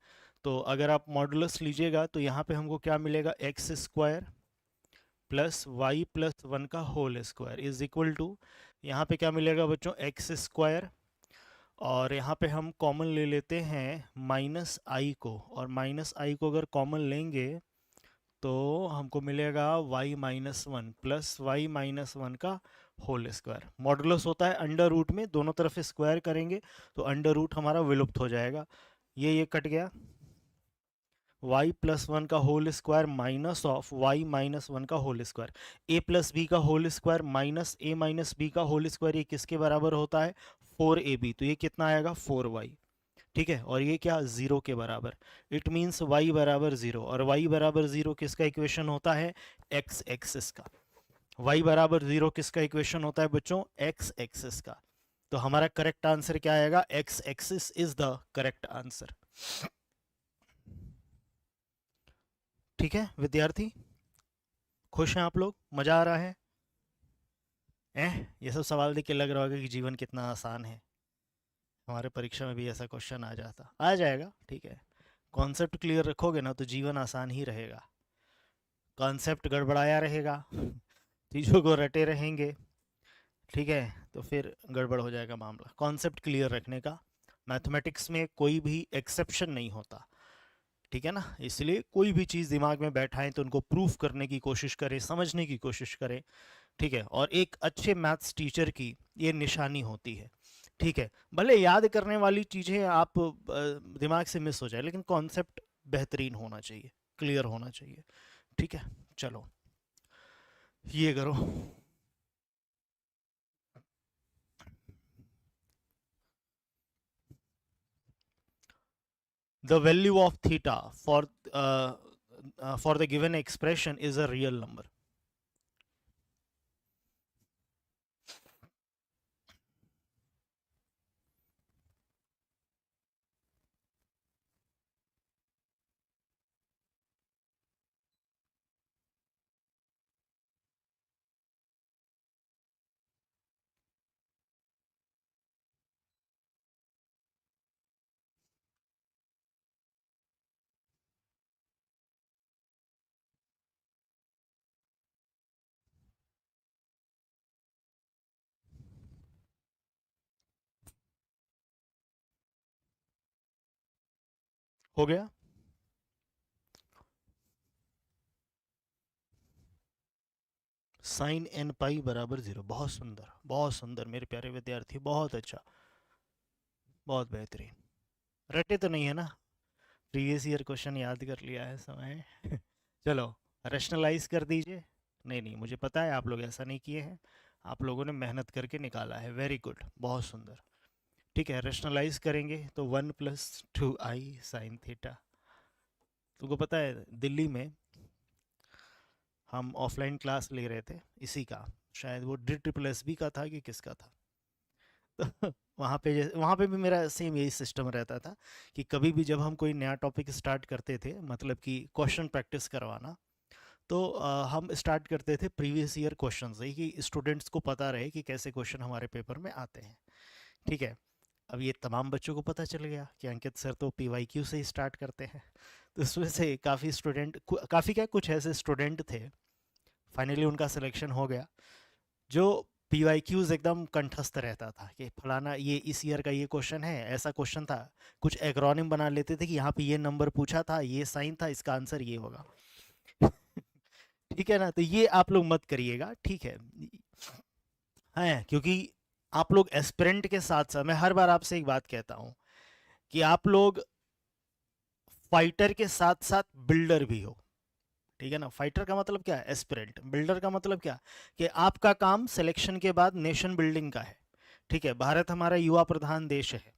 तो अगर आप मॉडुलस लीजिएगा तो यहाँ पे हमको क्या मिलेगा? X square plus Y plus one का whole square is equal to, यहाँ पे क्या मिलेगा बच्चों? एक्स स्क्वायर, और यहाँ पे हम कॉमन ले लेते हैं माइनस आई को, और माइनस आई को अगर कॉमन लेंगे तो हमको मिलेगा y minus one plus Y minus one का होल स्क्वायर। मॉडुलस होता है अंडर रूट में, दोनों तरफ स्क्वायर करेंगे तो अंडर रूट हमारा विलुप्त हो जाएगा। ये कट गया, y प्लस वन का whole square minus of y minus one का whole square. a plus B का whole square minus a minus B का होल स्क्वायर, ये किसके बराबर होता है? 4ab। तो ये कितना आएगा? 4y। ठीक है, और ये क्या? जीरो के बराबर। इट मीन्स y बराबर जीरो, और y बराबर जीरो किसका इक्वेशन होता है? x एक्सिस का। y बराबर जीरो किसका इक्वेशन होता है बच्चों? x एक्सिस का। तो हमारा करेक्ट आंसर क्या आएगा? x axis is the correct answer. ठीक है विद्यार्थी, खुश हैं आप लोग? मजा आ रहा है? ये सब सवाल देख के लग रहा होगा कि जीवन कितना आसान है। हमारे परीक्षा में भी ऐसा क्वेश्चन आ जाता, आ जाएगा। ठीक है, कॉन्सेप्ट क्लियर रखोगे ना तो जीवन आसान ही रहेगा। कॉन्सेप्ट गड़बड़ाया रहेगा, चीज़ों को रटे रहेंगे, ठीक है, तो फिर गड़बड़ हो जाएगा मामला। कॉन्सेप्ट क्लियर रखने का, मैथमेटिक्स में कोई भी एक्सेप्शन नहीं होता। ठीक है ना, इसलिए कोई भी चीज़ दिमाग में बैठाएं तो उनको प्रूफ करने की कोशिश करें, समझने की कोशिश करें। ठीक है, और एक अच्छे मैथ्स टीचर की ये निशानी होती है। ठीक है, भले याद करने वाली चीज़ें आप दिमाग से मिस हो जाए, लेकिन कॉन्सेप्ट बेहतरीन होना चाहिए, क्लियर होना चाहिए। ठीक है, चलो ये करो। The value of theta for the given expression is a real number. हो गया? साइन एन पाई बराबर जीरो। बहुत सुंदर, बहुत सुंदर मेरे प्यारे विद्यार्थी, बहुत अच्छा, बहुत बेहतरीन। रटे तो नहीं है ना? प्रीवियस ईयर क्वेश्चन याद कर लिया है समय? चलो रैशनलाइज कर दीजिए। नहीं नहीं, मुझे पता है आप लोग ऐसा नहीं किए हैं, आप लोगों ने मेहनत करके निकाला है। वेरी गुड, बहुत सुंदर। ठीक है, रैशनलाइज करेंगे तो 1 + 2i साइन थीटा। तुमको पता है दिल्ली में हम ऑफलाइन क्लास ले रहे थे इसी का, शायद वो DSSB का था कि किसका था। तो वहाँ पे भी मेरा सेम यही सिस्टम रहता था कि कभी भी जब हम कोई नया टॉपिक स्टार्ट करते थे, मतलब कि क्वेश्चन प्रैक्टिस करवाना, तो हम स्टार्ट करते थे प्रीवियस ईयर क्वेश्चन से, कि स्टूडेंट्स को पता रहे कि कैसे क्वेश्चन हमारे पेपर में आते हैं। ठीक है, अब ये तमाम बच्चों को पता चल गया कि अंकित सर तो PYQ से ही स्टार्ट करते हैं, तो उसमें से काफ़ी क्या कुछ ऐसे स्टूडेंट थे, फाइनली उनका सिलेक्शन हो गया, जो PYQs एकदम कंठस्थ रहता था कि फलाना ये इस ईयर का ये क्वेश्चन है, ऐसा क्वेश्चन था, कुछ एक्रोनिम बना लेते थे कि यहाँ पे ये नंबर पूछा था, ये साइन था, इसका आंसर ये होगा। ठीक है ना, तो ये आप लोग मत करिएगा, ठीक है। हाँ, क्योंकि आप लोग एस्पिरेंट के साथ साथ, मैं हर बार आपसे एक बात कहता हूँ कि आप लोग फाइटर के साथ साथ बिल्डर भी हो, ठीक है ना। फाइटर का मतलब क्या है, एस्पिरेंट। बिल्डर का मतलब क्या, कि आपका काम सिलेक्शन के बाद नेशन बिल्डिंग का है, ठीक है। भारत हमारा युवा प्रधान देश है,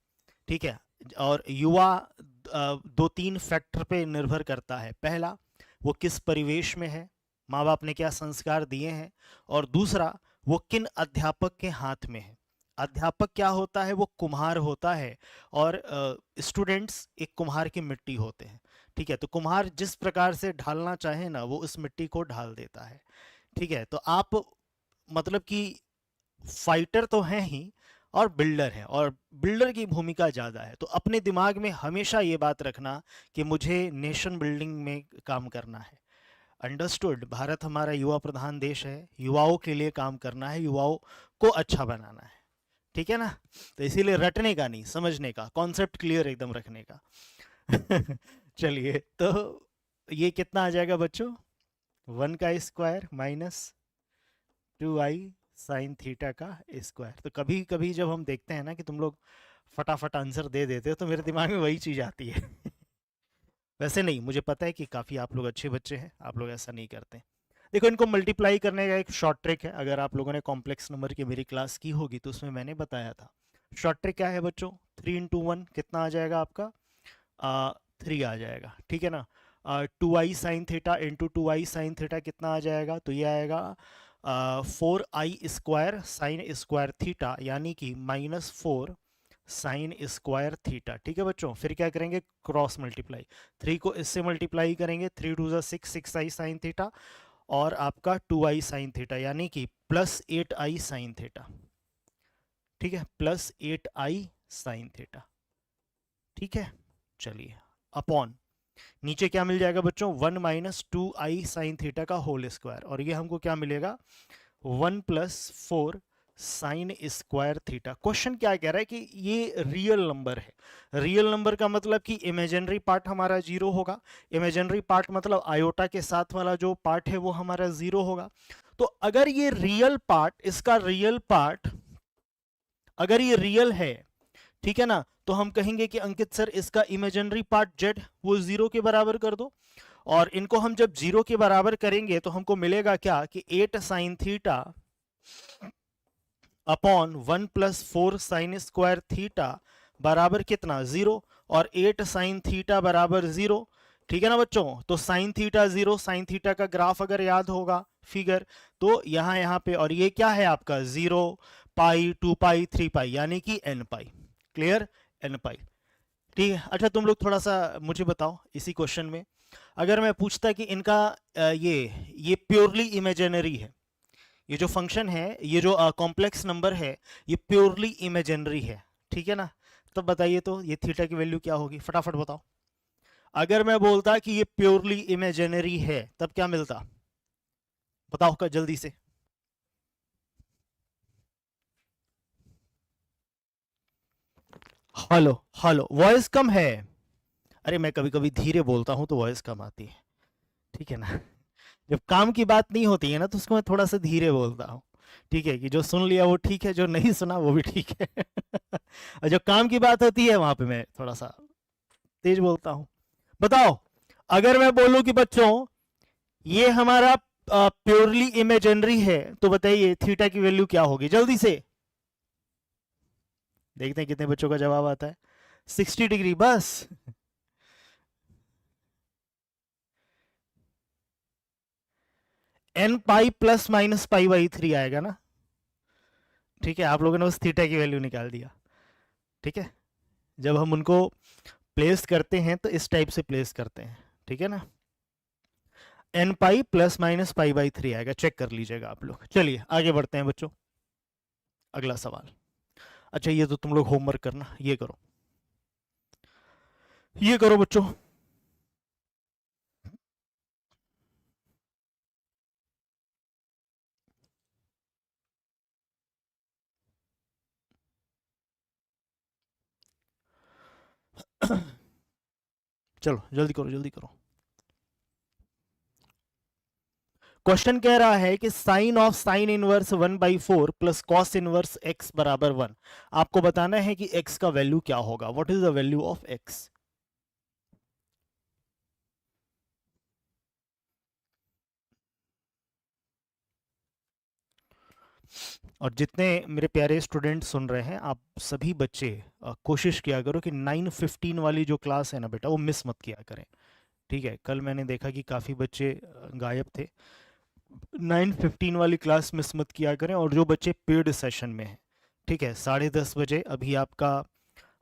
ठीक है। और युवा दो तीन फैक्टर पे निर्भर करता है। पहला, वो किस परिवेश में है, माँ बाप ने क्या संस्कार दिए हैं, और दूसरा, वो किन अध्यापक के हाथ में है। अध्यापक क्या होता है, वो कुम्हार होता है, और स्टूडेंट्स एक कुम्हार की मिट्टी होते हैं, ठीक है। तो कुम्हार जिस प्रकार से ढालना चाहे ना, वो उस मिट्टी को ढाल देता है, ठीक है। तो आप मतलब कि फाइटर तो हैं ही, और बिल्डर हैं, और बिल्डर की भूमिका ज़्यादा है। तो अपने दिमाग में हमेशा ये बात रखना कि मुझे नेशन बिल्डिंग में काम करना है। अंडरस्टूड। भारत हमारा युवा प्रधान देश है, युवाओं के लिए काम करना है, युवाओं को अच्छा बनाना है, ठीक है ना। तो इसीलिए रटने का नहीं, समझने का, कॉन्सेप्ट क्लियर एकदम रखने का। चलिए, तो ये कितना आ जाएगा बच्चों, 1 का square minus 2i sine theta का स्क्वायर। तो कभी कभी जब हम देखते हैं ना कि तुम लोग फटाफट आंसर दे देते हो, तो मेरे दिमाग में वही चीज़ आती है। वैसे नहीं, मुझे पता है कि काफ़ी आप लोग अच्छे बच्चे हैं, आप लोग ऐसा नहीं करते। देखो, इनको मल्टीप्लाई करने का एक शॉर्ट ट्रिक है। अगर आप लोगों ने कॉम्प्लेक्स नंबर की मेरी क्लास की होगी तो उसमें मैंने बताया था। शॉर्ट ट्रिक क्या है बच्चों, 3 × 1 कितना आ जाएगा आपका, 3 आ जाएगा, ठीक है ना। 2i sine theta into 2i sine theta कितना आ जाएगा, तो ये आएगा 4i² साइन स्क्वायर थीटा, यानी कि -4 साइन स्क्वायर थीटा, ठीक है बच्चों। फिर क्या करेंगे, क्रॉस मल्टीप्लाई, 3 को इससे मल्टीप्लाई करेंगे, 3 2 6, 6i साइन थीटा, और आपका 2i साइन थीटा, यानी कि +8i साइन थीटा, ठीक है, +8i साइन थीटा, ठीक है। चलिए, अपॉन नीचे क्या मिल जाएगा बच्चों, 1 - 2i साइन थीटा का होल स्क्वायर, और ये हमको क्या मिलेगा, 1 + 4 साइन स्क्वायर थीटा। क्वेश्चन क्या कह रहा है कि ये रियल नंबर है। रियल नंबर का मतलब कि इमेजिनरी पार्ट हमारा 0 होगा। इमेजिनरी पार्ट मतलब आयोटा के साथ वाला जो पार्ट है वो हमारा 0 होगा। तो अगर ये रियल पार्ट, इसका रियल पार्ट अगर ये रियल है, ठीक है ना, तो हम कहेंगे कि अंकित सर इसका इमेजिनरी पार्ट z वो 0 के बराबर कर दो। और इनको हम जब 0 के बराबर करेंगे तो हमको मिलेगा क्या, कि 8 sine theta upon 1 + 4 sine square theta बराबर कितना, 0। और 8 साइन थीटा बराबर 0, ठीक है ना बच्चों। तो साइन थीटा 0, साइन थीटा का ग्राफ अगर याद होगा फिगर, तो यहाँ पे, और ये क्या है आपका 0 पाई 2 पाई 3 पाई, यानी कि n पाई। क्लियर, n पाई, ठीक है। अच्छा, तुम लोग थोड़ा सा मुझे बताओ, इसी क्वेश्चन में अगर मैं पूछता कि इनका ये प्योरली इमेजिनरी है, ये जो फंक्शन है, ये जो कॉम्प्लेक्स नंबर है, ये प्योरली इमेजिनरी है, ठीक है ना। तब बताइए तो ये थीटा की वैल्यू क्या होगी, फटाफट बताओ। अगर मैं बोलता कि ये प्योरली इमेजिनरी है, तब क्या मिलता, बताओ का जल्दी से। हेलो हेलो, वॉइस कम है। अरे मैं कभी कभी धीरे बोलता हूँ तो वॉइस कम आती है, ठीक है ना। जब काम की बात नहीं होती है ना, तो उसको मैं थोड़ा सा धीरे बोलता हूँ, ठीक है, कि जो सुन लिया वो ठीक है, जो नहीं सुना वो भी ठीक है। और जब काम की बात होती है वहां पे मैं थोड़ा सा तेज बोलता हूँ। बताओ, अगर मैं बोलूं कि बच्चों ये हमारा प्योरली इमेजिनरी है, तो बताइए थीटा की वैल्यू क्या होगी, जल्दी से देखते हैं कितने बच्चों का जवाब आता है। 60 डिग्री, बस। n पाई +-π/3 आएगा ना, ठीक है। आप लोगों ने उस थीटा की वैल्यू निकाल दिया, ठीक है। जब हम उनको प्लेस करते हैं तो इस टाइप से प्लेस करते हैं, ठीक है ना। n पाई +-π/3 आएगा, चेक कर लीजिएगा आप लोग। चलिए आगे बढ़ते हैं बच्चों, अगला सवाल। अच्छा, ये तो तुम लोग होमवर्क करना, ये करो, ये करो बच्चों। चलो जल्दी करो जल्दी करो। क्वेश्चन कह रहा है कि sine of sine inverse 1/4 plus cos inverse x बराबर 1। आपको बताना है कि x का वैल्यू क्या होगा। What is the value of x? और जितने मेरे प्यारे स्टूडेंट सुन रहे हैं, आप सभी बच्चे कोशिश किया करो कि 9:15 वाली जो क्लास है ना बेटा, वो मिस मत किया करें। ठीक है, कल मैंने देखा कि काफ़ी बच्चे गायब थे। 9:15 वाली क्लास मिस मत किया करें। और जो बच्चे पेड सेशन में हैं, ठीक है, 10:30 बजे अभी आपका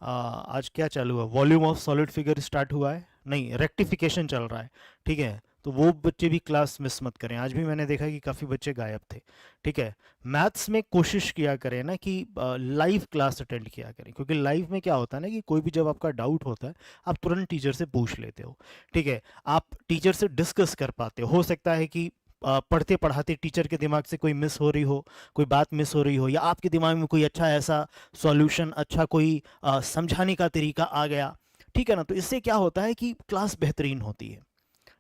आज क्या चालू है, volume of solid figure start हुआ है, नहीं रेक्टिफिकेशन चल रहा है। ठीक है, तो वो बच्चे भी क्लास मिस मत करें। आज भी मैंने देखा कि काफ़ी बच्चे गायब थे। ठीक है, मैथ्स में कोशिश किया करें ना कि लाइव क्लास अटेंड किया करें, क्योंकि लाइव में क्या होता है ना कि कोई भी जब आपका डाउट होता है, आप तुरंत टीचर से पूछ लेते हो। ठीक है, आप टीचर से डिस्कस कर पाते हो सकता है कि पढ़ते पढ़ाते टीचर के दिमाग से कोई मिस हो रही हो, कोई बात मिस हो रही हो, या आपके दिमाग में कोई अच्छा ऐसा सॉल्यूशन, अच्छा कोई समझाने का तरीका आ गया। ठीक है ना, तो इससे क्या होता है कि क्लास बेहतरीन होती है।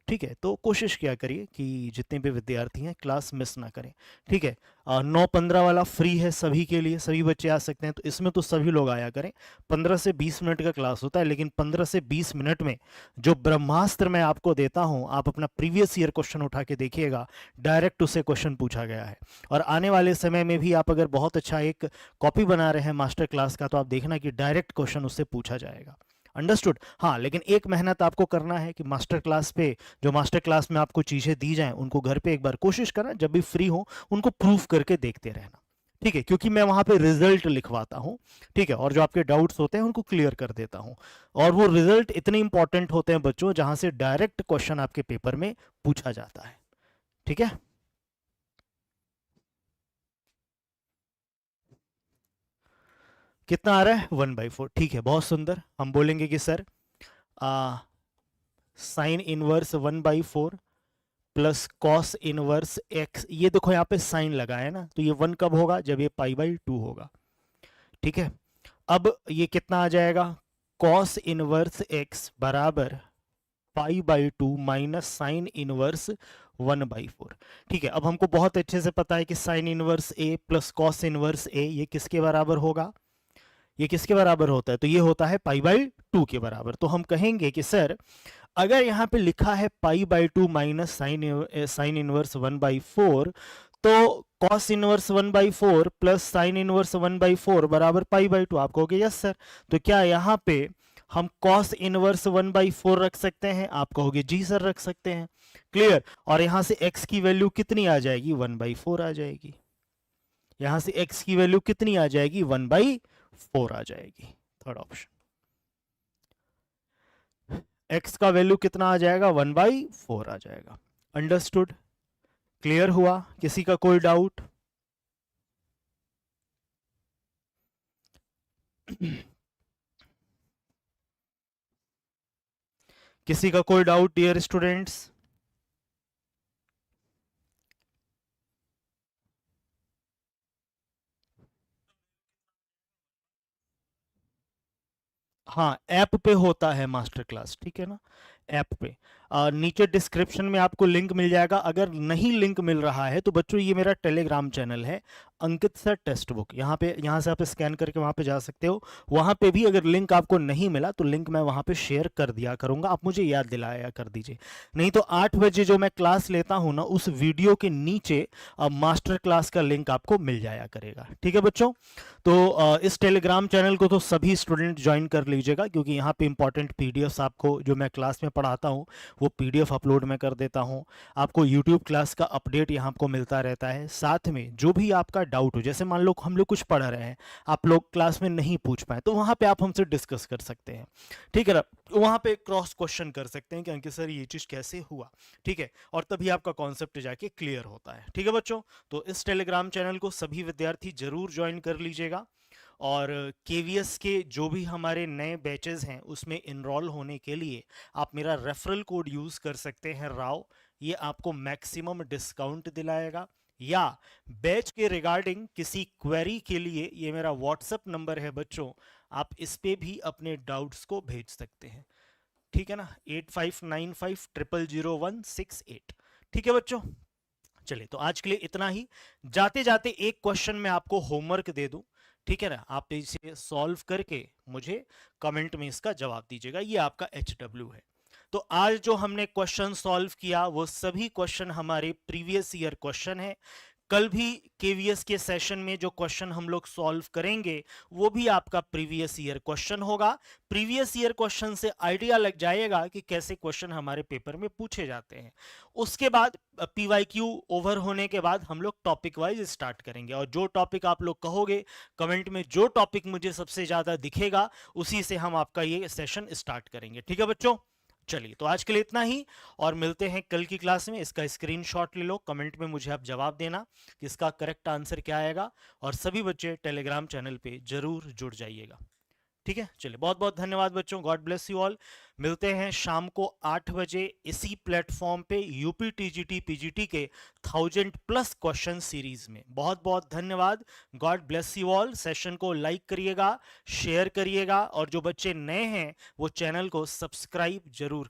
ठीक है, तो कोशिश किया करिए कि जितने भी विद्यार्थी हैं क्लास मिस ना करें। ठीक है, 9:15 वाला फ्री है सभी के लिए, सभी बच्चे आ सकते हैं, तो इसमें तो सभी लोग आया करें। 15 से 20 मिनट का क्लास होता है, लेकिन 15 से 20 मिनट में जो ब्रह्मास्त्र मैं आपको देता हूं, आप अपना प्रीवियस ईयर क्वेश्चन उठा के देखिएगा, डायरेक्ट उससे क्वेश्चन पूछा गया है। और आने वाले समय में भी आप अगर बहुत अच्छा एक कॉपी बना रहे हैं मास्टर क्लास का, तो आप देखना कि डायरेक्ट क्वेश्चन उससे पूछा जाएगा। अंडरस्टूड? हाँ, लेकिन एक मेहनत आपको करना है कि मास्टर क्लास पे, जो मास्टर क्लास में आपको चीज़ें दी जाएं, उनको घर पे एक बार कोशिश करना, जब भी फ्री हो उनको प्रूफ करके देखते रहना। ठीक है, क्योंकि मैं वहां पे रिजल्ट लिखवाता हूँ। ठीक है, और जो आपके डाउट्स होते हैं उनको क्लियर कर देता हूँ। और वो रिजल्ट इतने इंपॉर्टेंट होते हैं बच्चों, जहां से डायरेक्ट क्वेश्चन आपके पेपर में पूछा जाता है। ठीक है, कितना आ रहा है? 1/4। ठीक है, बहुत सुंदर। हम बोलेंगे कि sir sign inverse 1/4 plus cos inverse x, ये देखो यहाँ पे साइन लगा है ना, तो ये 1 कब होगा? जब ये पाई/2 होगा। ठीक है, अब ये कितना आ जाएगा? कॉस इनवर्स एक्स बराबर पाई/2 माइनस साइन इनवर्स 1/4। ठीक है, अब हमको बहुत अच्छे से पता है कि साइन इनवर्स ए प्लस कॉस इनवर्स ए, ये किसके बराबर होगा? ये किसके बराबर होता है? तो ये होता है पाई/2 के बराबर। तो हम कहेंगे कि सर, अगर यहाँ पे लिखा है पाई/2 माइनस साइन इनवर्स 1/4, तो cos inverse 1/4 plus sign inverse 1/4 बराबर पाई/2। आप कहोगे यस सर, तो क्या यहाँ पे हम कॉस इनवर्स 1/4 रख सकते हैं? आप कहोगे जी सर रख सकते हैं। क्लियर? और यहां से x की वैल्यू कितनी आ जाएगी? 1/4 आ जाएगी। यहां से x की वैल्यू कितनी आ जाएगी? 1/4 आ जाएगी। थर्ड ऑप्शन, x का वैल्यू कितना आ जाएगा? 1/4 आ जाएगा। अंडरस्टूड? क्लियर हुआ? किसी का कोई डाउट? किसी का कोई डाउट डियर स्टूडेंट्स? हाँ, ऐप पे होता है मास्टर क्लास, ठीक है ना, ऐप पे। नीचे डिस्क्रिप्शन में आपको लिंक मिल जाएगा। अगर नहीं लिंक मिल रहा है तो बच्चों, ये मेरा टेलीग्राम चैनल है, अंकित सर टेक्स्ट बुक, यहाँ पे, यहाँ से आप स्कैन करके वहाँ पे जा सकते हो। वहाँ पे भी अगर लिंक आपको नहीं मिला तो लिंक मैं वहाँ पे शेयर कर दिया करूँगा, आप मुझे याद दिलाया कर दीजिए। नहीं तो 8 बजे जो मैं क्लास लेता हूँ ना, उस वीडियो के नीचे मास्टर क्लास का लिंक आपको मिल जाया करेगा। ठीक है बच्चों, तो इस टेलीग्राम चैनल को तो सभी स्टूडेंट ज्वाइन कर लीजिएगा, क्योंकि यहाँ पे इंपॉर्टेंट पीडीएफ्स आपको, जो मैं क्लास में पढ़ाता हूँ वो पीडीएफ अपलोड मैं कर देता हूँ। आपको यूट्यूब क्लास का अपडेट यहाँ आपको मिलता रहता है। साथ में जो भी आपका डाउट हो, जैसे मान लो हम लोग कुछ पढ़ रहे हैं, आप लोग क्लास में नहीं पूछ पाए, तो वहाँ पे आप हमसे डिस्कस कर सकते हैं। ठीक है ना, वहाँ पे क्रॉस क्वेश्चन कर सकते हैं कि अंकित सर ये चीज़ कैसे हुआ। ठीक है, और तभी आपका कॉन्सेप्ट जाके क्लियर होता है। ठीक है बच्चों, तो इस टेलीग्राम चैनल को सभी विद्यार्थी जरूर ज्वाइन कर लीजिएगा। और केवीएस के जो भी हमारे नए बैचेस हैं उसमें इनरोल होने के लिए आप मेरा रेफरल कोड यूज़ कर सकते हैं राव, ये आपको मैक्सिमम डिस्काउंट दिलाएगा। या बैच के रिगार्डिंग किसी क्वेरी के लिए ये मेरा व्हाट्सएप नंबर है बच्चों, आप इस पे भी अपने डाउट्स को भेज सकते हैं, ठीक है ना। 8595000168। ठीक है बच्चों, चलिए तो आज के लिए इतना ही। जाते जाते एक क्वेश्चन मैं आपको होमवर्क दे दूं, ठीक है ना, आप इसे सॉल्व करके मुझे कमेंट में इसका जवाब दीजिएगा। ये आपका HW है। तो आज जो हमने क्वेश्चन सॉल्व किया वो सभी क्वेश्चन हमारे प्रीवियस ईयर क्वेश्चन है। कल भी केवीएस के सेशन में जो क्वेश्चन हम लोग सॉल्व करेंगे वो भी आपका प्रीवियस ईयर क्वेश्चन होगा। प्रीवियस ईयर क्वेश्चन से आइडिया लग जाएगा कि कैसे क्वेश्चन हमारे पेपर में पूछे जाते हैं। उसके बाद पीवाईक्यू ओवर होने के बाद हम लोग टॉपिक वाइज स्टार्ट करेंगे, और जो टॉपिक आप लोग कहोगे कमेंट में, जो टॉपिक मुझे सबसे ज्यादा दिखेगा उसी से हम आपका ये सेशन स्टार्ट करेंगे। ठीक है बच्चों, चलिए तो आज के लिए इतना ही, और मिलते हैं कल की क्लास में। इसका स्क्रीनशॉट ले लो, कमेंट में मुझे आप जवाब देना कि इसका करेक्ट आंसर क्या आएगा, और सभी बच्चे टेलीग्राम चैनल पे जरूर जुड़ जाइएगा। ठीक है, चलिए बहुत बहुत धन्यवाद बच्चों, गॉड ब्लेस यू ऑल। मिलते हैं शाम को 8 बजे इसी प्लेटफॉर्म पे यूपी टीजीटी पीजीटी के 1000+ क्वेश्चन सीरीज में। बहुत बहुत धन्यवाद, God bless you all. Session को लाइक करिएगा, शेयर करिएगा, और जो बच्चे नए हैं वो चैनल को सब्सक्राइब जरूर करिए।